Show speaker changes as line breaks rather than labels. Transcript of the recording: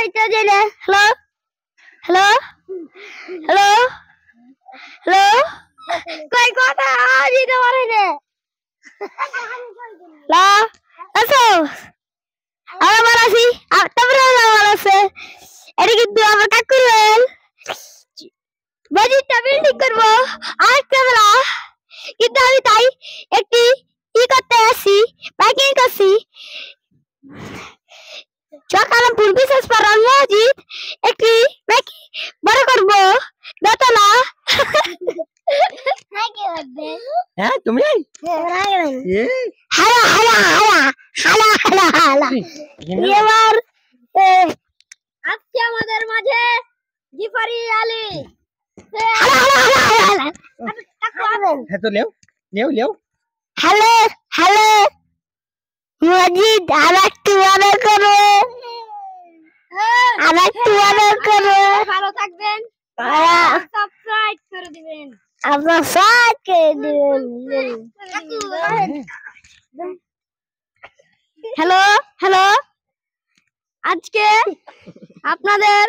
বাড়িতে যাই না। হ্যালো হ্যালো হ্যালো হ্যালো কই কথা দিতে পারে না। হ্যালো আসো আমি ভালো আছি। তারপরে ভালো আছে। এটা কিন্তু আমার কাকুর বাড়িটা বিল্ডিং করবো আরেকটা বেলা, কিন্তু আমি তাই একটি করতে আসি, বাইকিং করছি। চকালামপুর বিশেষ পাড়ার মসজিদ একটি বড় করবো দোতলা।
হ্যাঁ তুমি
হালা হালা হালা হালা হালা হালা এবার আজকে আমাদের মাঝে জিফারি আলী।
হ্যাঁ তো লেও লেও লেও
হ্যালো হ্যালো মসজিদ আরেকটু বড় করো, আরেকটু বড় করো। ভালো থাকবেন, সাবস্ক্রাইব করে দিবেন, আপনার সাবস্ক্রাইব করে দিবেন। হ্যালো হ্যালো আজকে আপনাদের